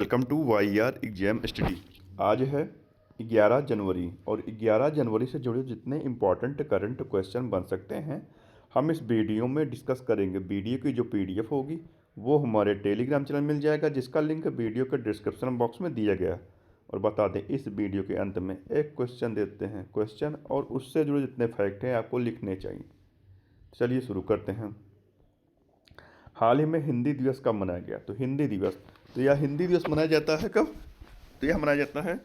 Welcome to Y R exam study. आज है 11 जनवरी और 11 जनवरी से जुड़े जितने इम्पोर्टेंट करंट क्वेश्चन बन सकते हैं हम इस वीडियो में डिस्कस करेंगे। वीडियो की जो पीडीएफ होगी वो हमारे टेलीग्राम चैनल मिल जाएगा, जिसका लिंक वीडियो के डिस्क्रिप्शन बॉक्स में दिया गया है। और बता दें, इस वीडियो के अंत में एक क्वेश्चन देते हैं, क्वेश्चन और उससे जुड़े जितने फैक्ट हैं आपको लिखने चाहिए। चलिए शुरू करते हैं। हाल ही में हिंदी दिवस कब मनाया गया? तो हिंदी दिवस, तो यह हिंदी दिवस मनाया जाता है कब? तो यह मनाया जाता है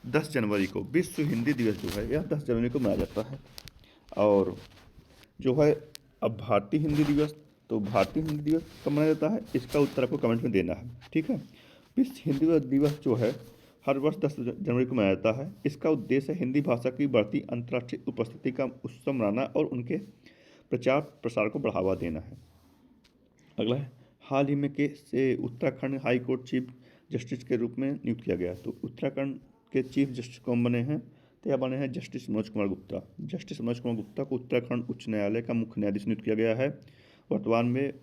10 जनवरी को। विश्व हिंदी दिवस जो है यह 10 जनवरी को मनाया जाता है। और जो है अब भारतीय हिंदी दिवस, तो भारतीय हिंदी दिवस कब मनाया जाता है इसका उत्तर आपको कमेंट में देना है, ठीक है। विश्व हिंदी दिवस जो है हर वर्ष 10 जनवरी को मनाया जाता है। इसका उद्देश्य हिंदी भाषा की बढ़ती अंतर्राष्ट्रीय उपस्थिति का उत्सव मनाना और उनके प्रचार प्रसार को बढ़ावा देना है। अगला है, हाल ही में के से Uttarakhand high court chief justice के रूप में नियुक्त किया गया। तो उत्तराखंड के चीफ जस्टिस कौन बने हैं? तो यह बने हैं जस्टिस मनोज कुमार गुप्ता। जस्टिस मनोज कुमार गुप्ता को उत्तराखंड उच्च न्यायालय का मुख्य न्यायाधीश नियुक्त किया गया है। वर्तमान में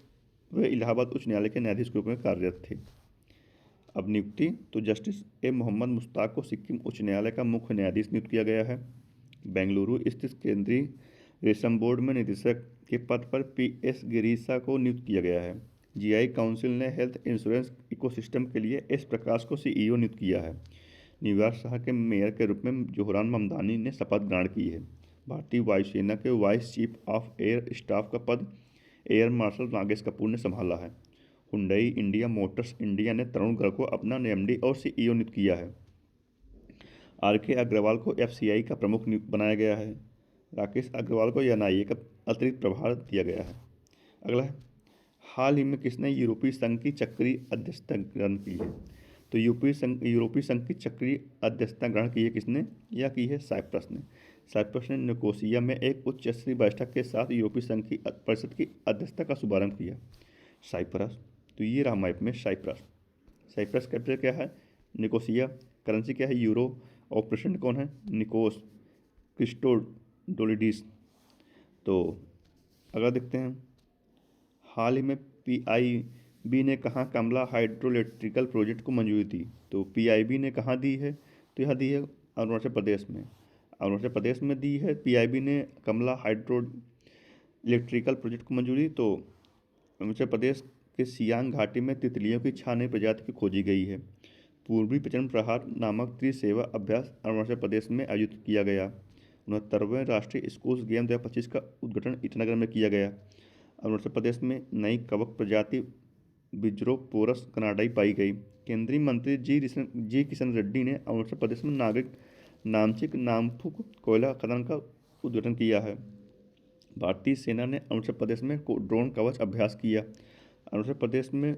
वे इलाहाबाद उच्च न्यायालय के न्यायाधीश के रूप में कार्यरत थे। अब नियुक्ति, तो जस्टिस ए मोहम्मद मुश्ताक को सिक्किम उच्च न्यायालय का मुख्य न्यायाधीश नियुक्त किया गया है। बेंगलुरु स्थित केंद्रीय रेशम बोर्ड में निदेशक के पद पर PS गिरीशा को नियुक्त किया गया है। GI काउंसिल ने हेल्थ इंश्योरेंस इकोसिस्टम के लिए एस प्रकाश को CEO नियुक्त किया है। न्यूयॉर्क शहर के मेयर के रूप में जोहरान ममदानी ने शपथ ग्रहण की है। भारतीय वायुसेना के vice chief of air staff का पद एयर मार्शल नागेश कपूर ने संभाला है। हुंडई इंडिया मोटर्स इंडिया ने तरुण गर्ग को अपना MD और CEO नियुक्त किया है। RK अग्रवाल को FCI का प्रमुख नियुक्त बनाया गया है। राकेश अग्रवाल को NIA का अतिरिक्त प्रभार दिया गया है। अगला है, हाल ही में किसने यूरोपीय संघ की चक्रीय अध्यक्षता ग्रहण की है? तो यूरोपीय संघ की चक्रीय अध्यक्षता ग्रहण की है किसने? यह की है साइप्रस ने। साइप्रस ने निकोसिया में एक उच्च स्तरीय बैठक के साथ यूरोपीय संघ की परिषद की अध्यक्षता का शुभारंभ किया। साइप्रस, तो ये रहा मैप में साइप्रस। साइप्रस कैपिटल क्या है? निकोसिया। करेंसी क्या है? यूरो। और प्रेसिडेंट कौन है? निकोस क्रिस्टोडोलिडिस। तो अगर देखते हैं, हाल ही में PIB ने कहाँ कमला हाइड्रोइलेक्ट्रिकल प्रोजेक्ट को मंजूरी दी? तो PIB ने कहाँ दी है? तो यह दी है अरुणाचल प्रदेश में। अरुणाचल प्रदेश में दी है PIB ने कमला हाइड्रो इलेक्ट्रिकल प्रोजेक्ट को मंजूरी। तो अरुणाचल प्रदेश के सियांग घाटी में तितलियों की छानई प्रजाति की खोजी गई है। पूर्वी प्रचंड प्रहार नामक त्रिसेवा अभ्यास अरुणाचल प्रदेश में आयोजित किया गया। 69वें राष्ट्रीय स्कूल्स गेम 2025 का उद्घाटन ईटानगर में किया गया। अरुणाचल प्रदेश में नई कवक प्रजाति बिज्रोपोरस कनाडाई पाई गई। केंद्रीय मंत्री जी किशन रेड्डी ने अरुणाचल प्रदेश में नागरिक नामचिक नामफुक कोयला खदान का उद्घाटन किया है। भारतीय सेना ने अरुणाचल प्रदेश में ड्रोन कवच अभ्यास किया। अरुणाचल प्रदेश में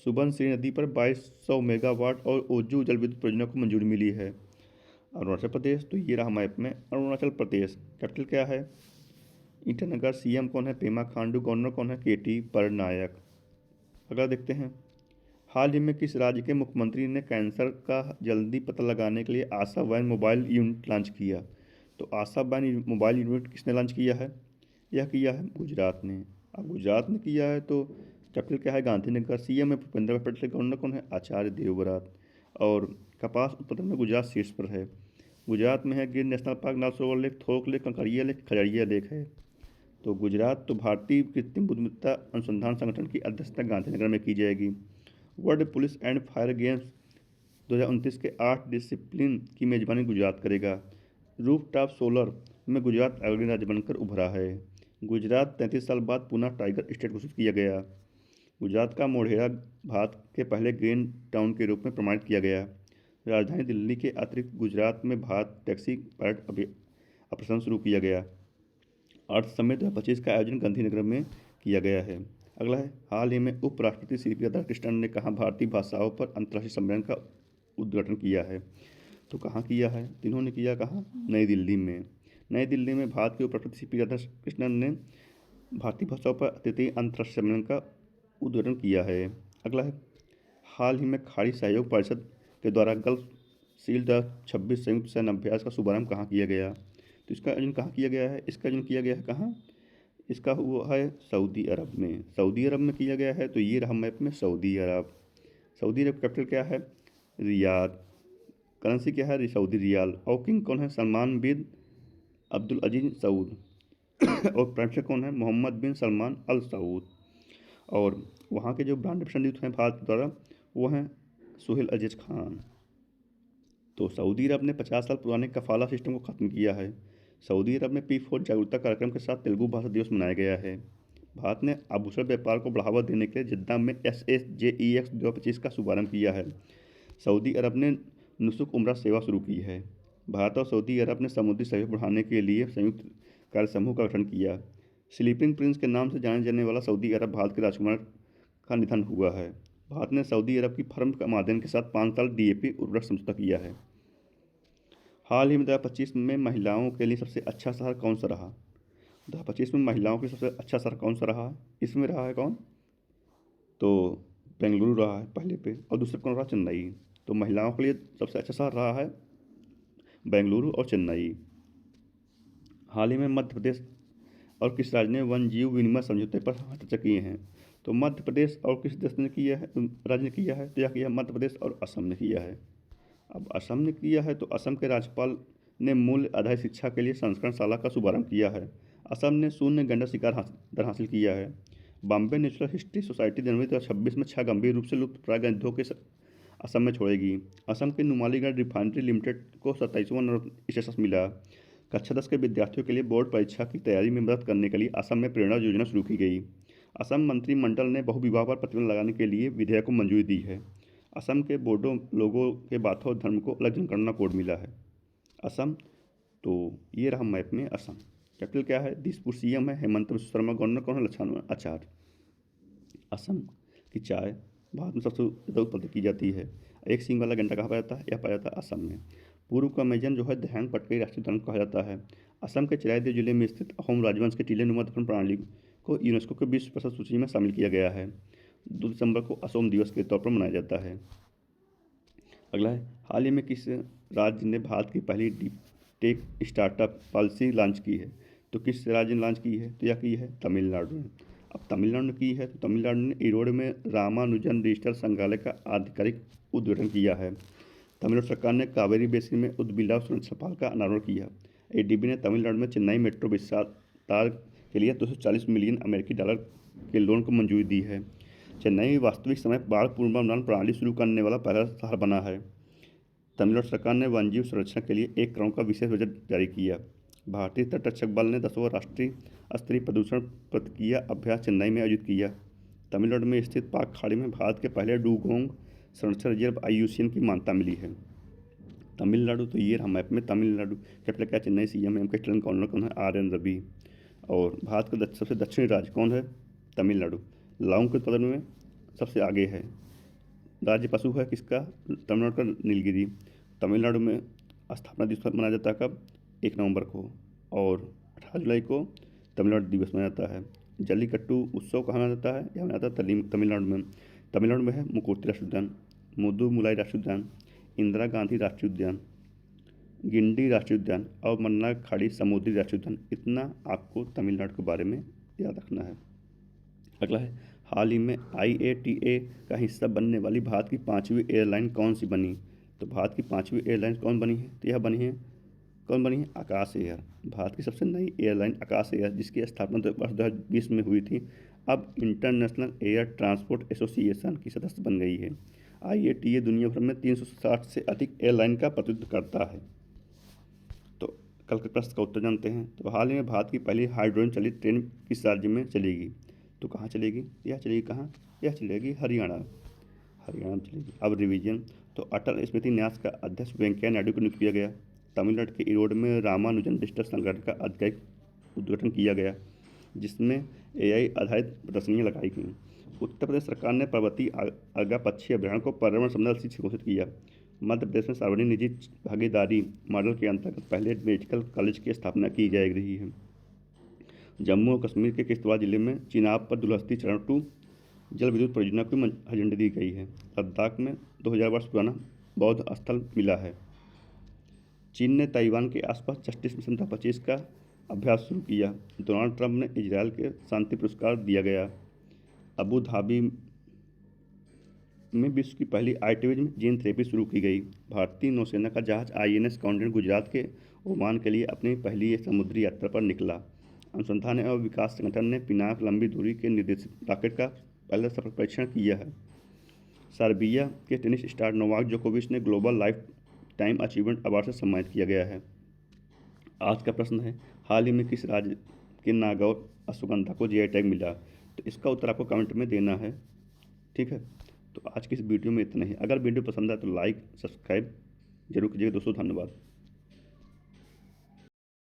सुबनसिरी नदी पर 2200 मेगावाट और ओजू जल विद्युत परियोजना को मंजूरी मिली है। अरुणाचल प्रदेश, तो ये रहा मैप में अरुणाचल प्रदेश। कैपिटल क्या है? ईटानगर। CM कौन है? पेमा खांडू। गवर्नर कौन है? KT पटनायक। अगला देखते हैं, हाल ही में किस राज्य के मुख्यमंत्री ने कैंसर का जल्दी पता लगाने के लिए आशा वैन मोबाइल यूनिट लॉन्च किया? तो आशा वैन मोबाइल यूनिट किसने लॉन्च किया है? यह किया है गुजरात ने। अब गुजरात ने किया है तो कैपिटल क्या है? गांधीनगर। CM है भूपेंद्र पटेल। गवर्नर कौन है? आचार्य देवव्रत। और कपास उत्पादन में गुजरात शीर्ष पर है। गुजरात में है गिर नेशनल पार्क, नाल सरोवर लेक, थोक लेक, कंकरिया लेक, खजड़िया लेक है। तो गुजरात, तो भारतीय कृत्रिम बुद्धिमत्ता अनुसंधान संगठन की अध्यक्षता गांधीनगर में की जाएगी। World police and fire games 2029 के 8 डिसिप्लिन की मेजबानी गुजरात करेगा। रूफटॉप सोलर में गुजरात अग्रणी राज्य बनकर उभरा है। गुजरात 33 साल बाद पुनः टाइगर स्टेट घोषित किया गया। गुजरात का मोढेरा भारत के पहले ग्रीन टाउन के रूप में प्रमाणित किया गया। राजधानी दिल्ली के अतिरिक्त गुजरात में भारत टैक्सी पायलट ऑपरेशन शुरू किया गया। अर्थ समिट 2025 का आयोजन गांधीनगर में किया गया है। अगला है, हाल ही में उपराष्ट्रपति CP राधाकृष्णन ने कहाँ भारतीय भाषाओं पर अंतर्राष्ट्रीय सम्मेलन का उद्घाटन किया है? तो कहाँ किया है? इन्होंने किया कहाँ? नई दिल्ली में। नई दिल्ली में भारत के उपराष्ट्रपति CP राधाकृष्णन ने भारतीय भाषाओं पर तृतीय अंतर्राष्ट्रीय सम्मेलन का उद्घाटन किया है। अगला है, हाल ही में खाड़ी सहयोग परिषद के द्वारा गल्फ सील 2026 संयुक्त सैन्य अभ्यास का शुभारंभ कहाँ किया गया? तो इसका आयोजन कहाँ किया गया है? इसका आयोजन किया गया है कहाँ? इसका हुआ है सऊदी अरब में। सऊदी अरब में किया गया है, तो ये रहा मैप में Saudi Arab. Saudi Arab capital क्या है? रियाद। करेंसी क्या है? Saudi riyal. और किंग कौन है? सलमान बिन अब्दुल अजीज सऊद। और प्राइम मिनिस्टर कौन है? मोहम्मद बिन सलमान अल सऊद। और वहाँ के जो ब्रांड एम्बेसडर हैं भारत द्वारा वो हैं सुहेल अजीज खान। तो सऊदी अरब ने 50 साल पुराने कफाला सिस्टम को ख़त्म किया है। सऊदी अरब में P4 जागरूकता कार्यक्रम के साथ तेलुगु भाषा दिवस मनाया गया है। भारत ने आभूषण व्यापार को बढ़ावा देने के लिए जिद्दा में SSJEX 2025 का शुभारंभ किया है। सऊदी अरब ने नुसुक उम्रा सेवा शुरू की है। भारत और सऊदी अरब ने समुद्री सहयोग बढ़ाने के लिए संयुक्त कार्य समूह का गठन किया। स्लीपिंग प्रिंस के नाम से जाने जाने वाला सऊदी अरब भारत के राजकुमार का निधन हुआ है। भारत ने सऊदी अरब की फर्म मादन के साथ 5 साल DAP उर्वरक समझौता किया है। हाल ही में 2025 में महिलाओं के लिए सबसे अच्छा शहर कौन सा रहा? 2025 में महिलाओं के लिए सबसे अच्छा शहर कौन सा रहा? इसमें रहा है कौन? तो बेंगलुरु रहा है पहले पे, और दूसरे कौन रहा? चेन्नई। तो महिलाओं के लिए सबसे अच्छा शहर रहा है बेंगलुरु और चेन्नई। हाल ही में मध्य प्रदेश और किस राज्य ने वन जीव विनिमय समझौते पर हस्ताक्षर किए हैं? तो मध्य प्रदेश और किस देश ने किया है? राज्य ने किया है, तो यह किया मध्य प्रदेश और असम ने किया है। अब असम ने किया है तो असम के राज्यपाल ने मूल्य आधारित शिक्षा के लिए संस्करणशाला का शुभारंभ किया है। असम ने शून्य गंडक शिकार दर हासिल किया है। बॉम्बे नेचुरल हिस्ट्री सोसाइटी जनवरी 2026 में 6 गंभीर रूप से लुप्त प्राय गैंडों के असम में छोड़ेगी। असम के नुमालीगढ़ रिफाइनरी लिमिटेड को 27वां नरोत्तम स्टेटस मिला। कक्षा 10 के विद्यार्थियों के लिए बोर्ड परीक्षा की तैयारी में मदद करने के लिए असम में प्रेरणा योजना शुरू की गई। असम मंत्रिमंडल ने बहुविवाह पर प्रतिबंध लगाने के लिए विधेयक को मंजूरी दी है। असम के बोडो लोगों के बाथो धर्म को अलग जनगणना कोड मिला है। असम, तो ये रहा मैप में असम। कैपिटल क्या है? दिसपुर। CM है हेमंत बिश्व शर्मा। गवर्नर कौन है? लच्छन आचार्य। असम की चाय भारत में सबसे ज़्यादा उत्पत्ति की जाती है। एक सींग वाला गैंडा कहाँ पाया जाता है? यह पाया जाता है असम में। पूर्व का अमेजन जो है दहंग पटकई राष्ट्रीय उद्यान कहा जाता है। असम के चिरायदेव जिले में स्थित अहोम राजवंश के टीले नुमा दफन प्रणाली को यूनेस्को के विश्व प्रसिद्ध सूची में शामिल किया गया है। 2 दिसंबर को असोम दिवस के तौर पर मनाया जाता है। अगला है, हाल ही में किस राज्य ने भारत की पहली deep tech startup policy launch की है? तो किस राज्य ने लॉन्च की है? तो यह की है तमिलनाडु ने। अब तमिलनाडु ने की है तो तमिलनाडु ने ईरोड में रामानुजन डिजिटल संग्रहालय का आधिकारिक उद्घाटन किया है। तमिलनाडु सरकार ने कावेरी बेसिन में उद्बिलाव सुरक्षा पाल का अनावरण किया। ADB ने तमिलनाडु में चेन्नई मेट्रो विस्तार के लिए 240 मिलियन अमेरिकी डॉलर के लोन को मंजूरी दी है। चेन्नई वास्तविक समय बाढ़ पूर्वानुमान प्रणाली शुरू करने वाला पहला शहर बना है। तमिलनाडु सरकार ने वन्यजीव संरक्षण के लिए 1 करोड़ का विशेष बजट जारी किया। भारतीय तटरक्षक बल ने 10वां राष्ट्रीय स्तरीय प्रदूषण प्रतिक्रिया अभ्यास चेन्नई में आयोजित किया। तमिलनाडु में स्थित पाक खाड़ी में भारत के पहले डुगोंग संरक्षण रिजर्व IUCN की मान्यता मिली है। तमिलनाडु, तो ये रहा मैप में तमिलनाडु। कैपिटल क्या? चेन्नई। CM है MK स्टालिन। गवर्नर कौन है? RN रवि। और भारत का सबसे दक्षिणी राज्य कौन है? तमिलनाडु। लौंग के उत्पादन में सबसे आगे है। राज्य पशु है किसका? तमिलनाडु का नीलगिरी। तमिलनाडु में स्थापना दिवस मनाया जाता है कब? 1 नवंबर को। और 18 जुलाई को तमिलनाडु दिवस मनाया जाता है। जल्लीकट्टू उत्सव कहाँ मनाया जाता है? यह मनाया जाता है तमिलनाडु में। तमिलनाडु में है मुकुर्ती राष्ट्रीय उद्यान, मुदुमुलाई राष्ट्रीय उद्यान, इंदिरा गांधी राष्ट्रीय उद्यान, गिंडी राष्ट्रीय उद्यान और मन्नार खाड़ी समुद्री राष्ट्रीय उद्यान। इतना आपको तमिलनाडु के बारे में याद रखना है। अगला है, हाल ही में IATA का हिस्सा बनने वाली भारत की 5वीं एयरलाइन कौन सी बनी? तो भारत की 5वीं एयरलाइन कौन बनी है? तो यह बनी है, कौन बनी है? आकाश एयर। भारत की सबसे नई एयरलाइन आकाश एयर, जिसकी स्थापना वर्ष 2020 में हुई थी, अब इंटरनेशनल एयर ट्रांसपोर्ट एसोसिएशन की सदस्य बन गई है। IATA दुनिया भर में 360 से अधिक एयरलाइन का प्रतिनिधित्व करता है। तो कल के प्रश्न का उत्तर जानते हैं। तो हाल ही में भारत की पहली हाइड्रोजन चलित ट्रेन किस राज्य में चलेगी? तो कहाँ चलेगी? यह चलेगी कहाँ? यह चलेगी हरियाणा। हरियाणा में चलेगी। अब रिवीजन, तो अटल स्मृति न्यास का अध्यक्ष वेंकैया नायडू को नियुक्त किया गया। तमिलनाडु के ईरोड में रामानुजन डिजिटल संग्रहालय का आधिकारिक उद्घाटन किया गया, जिसमें AI आधारित प्रदर्शनियाँ लगाई गईं। उत्तर प्रदेश सरकार ने पर्वतीय आगा पक्षी अभ्यारण्य को पर्यावरण संबंधी क्षेत्र घोषित किया। मध्य प्रदेश में सार्वजनिक निजी भागीदारी मॉडल के अंतर्गत पहले मेडिकल कॉलेज की स्थापना की जा रही है। जम्मू और कश्मीर के किश्तवाड़ जिले में चिनाब पर दुलहस्ती चरण 2 जल विद्युत परियोजना को झंडी दी गई है। लद्दाख में 2000 वर्ष पुराना बौद्ध स्थल मिला है। चीन ने ताइवान के आसपास जस्टिस मिशन 2025 का अभ्यास शुरू किया। डोनाल्ड ट्रंप ने इजरायल के शांति पुरस्कार दिया गया। अबू धाबी में विश्व की पहली आर्टिफिशियल जीन थेरेपी शुरू की गई। भारतीय नौसेना का जहाज INS काउंटेंट गुजरात के ओमान के लिए अपनी पहली समुद्री यात्रा पर निकला। अनुसंधान एवं विकास संगठन ने पिनाक लंबी दूरी के निर्देशित रॉकेट का पहला सफल परीक्षण किया है। सर्बिया के टेनिस स्टार नोवाक जोकोविच ने global life time achievement award से सम्मानित किया गया है। आज का प्रश्न है, हाल ही में किस राज्य के नागौर अश्वगंधा को GI टैग मिला? तो इसका उत्तर आपको कमेंट में देना है। ठीक है, तो आज की इस वीडियो में इतना ही। अगर वीडियो पसंद आए तो लाइक सब्सक्राइब जरूर कीजिएगा दोस्तों। धन्यवाद।